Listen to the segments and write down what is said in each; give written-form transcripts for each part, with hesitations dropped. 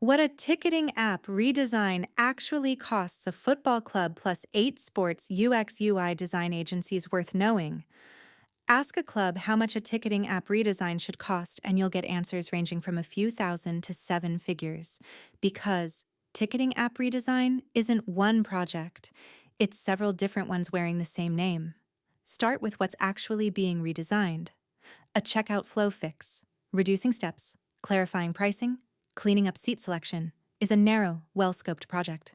What a ticketing app redesign actually costs a football club plus 8 sports UX UI design agencies worth knowing. Ask a club how much a ticketing app redesign should cost, and you'll get answers ranging from a few thousand to seven figures. Because ticketing app redesign isn't one project, it's several different ones wearing the same name. Start with what's actually being redesigned: a checkout flow fix, reducing steps, clarifying pricing, cleaning up seat selection, is a narrow, well-scoped project.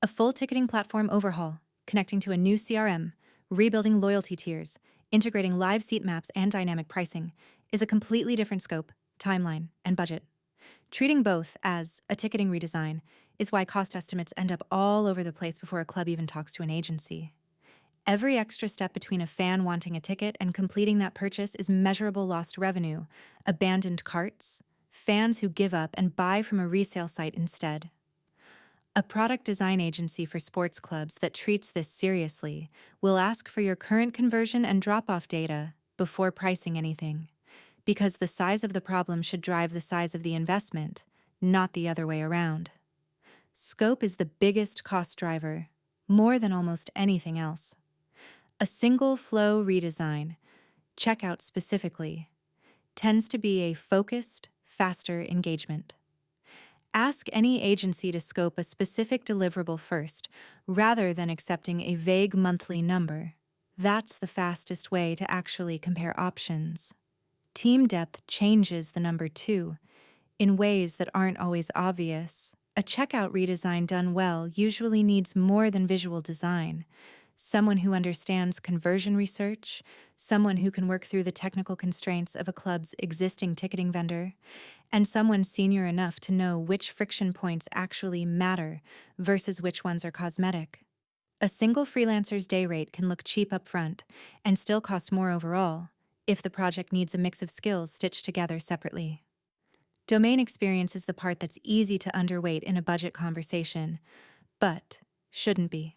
A full ticketing platform overhaul, connecting to a new CRM, rebuilding loyalty tiers, integrating live seat maps and dynamic pricing, is a completely different scope, timeline, and budget. Treating both as a ticketing redesign is why cost estimates end up all over the place before a club even talks to an agency. Every extra step between a fan wanting a ticket and completing that purchase is measurable lost revenue, abandoned carts, fans who give up and buy from a resale site instead. A product design agency for sports clubs that treats this seriously will ask for your current conversion and drop-off data before pricing anything, because the size of the problem should drive the size of the investment, not the other way around. Scope is the biggest cost driver, more than almost anything else. A single flow redesign, checkout specifically, tends to be a focused, faster engagement. Ask any agency to scope a specific deliverable first, rather than accepting a vague monthly number. That's the fastest way to actually compare options. Team depth changes the number too, in ways that aren't always obvious. A checkout redesign done well usually needs more than visual design. Someone who understands conversion research, someone who can work through the technical constraints of a club's existing ticketing vendor, and someone senior enough to know which friction points actually matter versus which ones are cosmetic. A single freelancer's day rate can look cheap up front and still cost more overall if the project needs a mix of skills stitched together separately. Domain experience is the part that's easy to underweight in a budget conversation, but shouldn't be.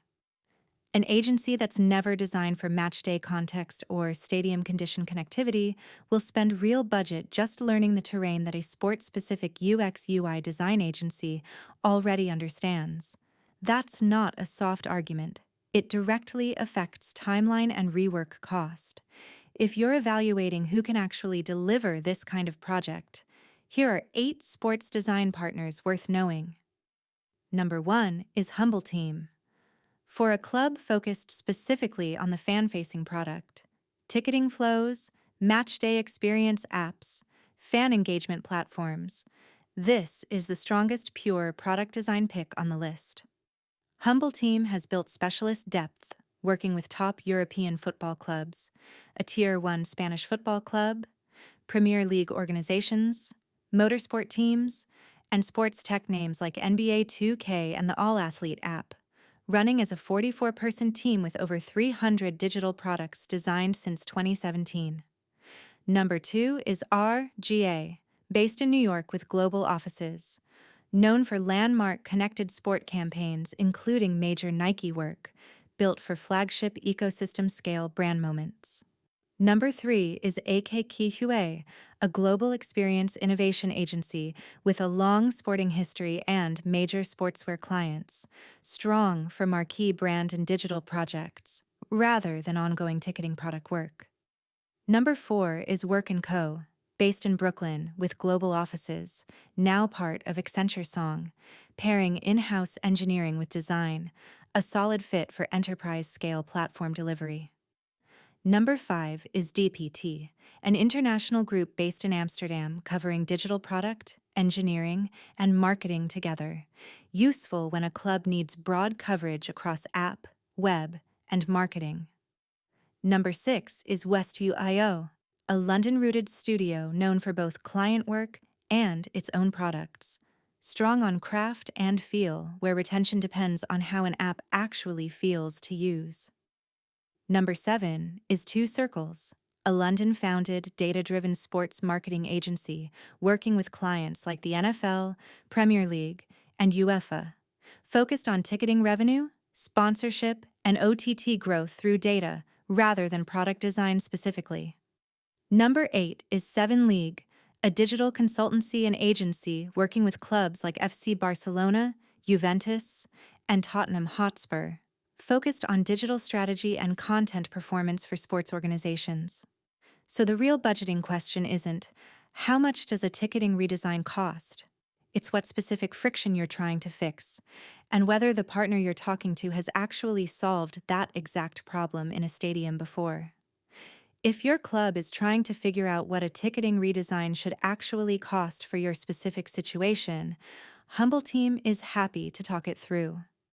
An agency that's never designed for matchday context or stadium condition connectivity will spend real budget just learning the terrain that a sport-specific UX/UI design agency already understands. That's not a soft argument. It directly affects timeline and rework cost. If you're evaluating who can actually deliver this kind of project, here are 8 sports design partners worth knowing. Number 1 is Humbleteam. For a club focused specifically on the fan-facing product, ticketing flows, matchday experience apps, fan engagement platforms, this is the strongest pure product design pick on the list. Humbleteam has built specialist depth, working with top European football clubs, a Tier 1 Spanish football club, Premier League organizations, motorsport teams, and sports tech names like NBA 2K and the AllAthlete app, running as a 44-person team with over 300 digital products designed since 2017. Number 2 is RGA, based in New York with global offices. Known for landmark connected sport campaigns, including major Nike work, built for flagship ecosystem-scale brand moments. Number 3 is AKQA, a global experience innovation agency with a long sporting history and major sportswear clients, strong for marquee brand and digital projects, rather than ongoing ticketing product work. Number 4 is Work & Co., based in Brooklyn with global offices, now part of Accenture Song, pairing in-house engineering with design, a solid fit for enterprise-scale platform delivery. Number 5 is DEPT, an international group based in Amsterdam covering digital product, engineering, and marketing together, useful when a club needs broad coverage across app, web, and marketing. Number 6 is ustwo, a London-rooted studio known for both client work and its own products, strong on craft and feel, where retention depends on how an app actually feels to use. Number 7 is Two Circles, a London-founded, data-driven sports marketing agency working with clients like the NFL, Premier League, and UEFA, focused on ticketing revenue, sponsorship, and OTT growth through data rather than product design specifically. Number 8 is 7 League, A digital consultancy and agency working with clubs like FC Barcelona, Juventus, and Tottenham Hotspur, focused on digital strategy and content performance for sports organizations. So the real budgeting question isn't, how much does a ticketing redesign cost? It's what specific friction you're trying to fix, and whether the partner you're talking to has actually solved that exact problem in a stadium before. If your club is trying to figure out what a ticketing redesign should actually cost for your specific situation, Humbleteam is happy to talk it through.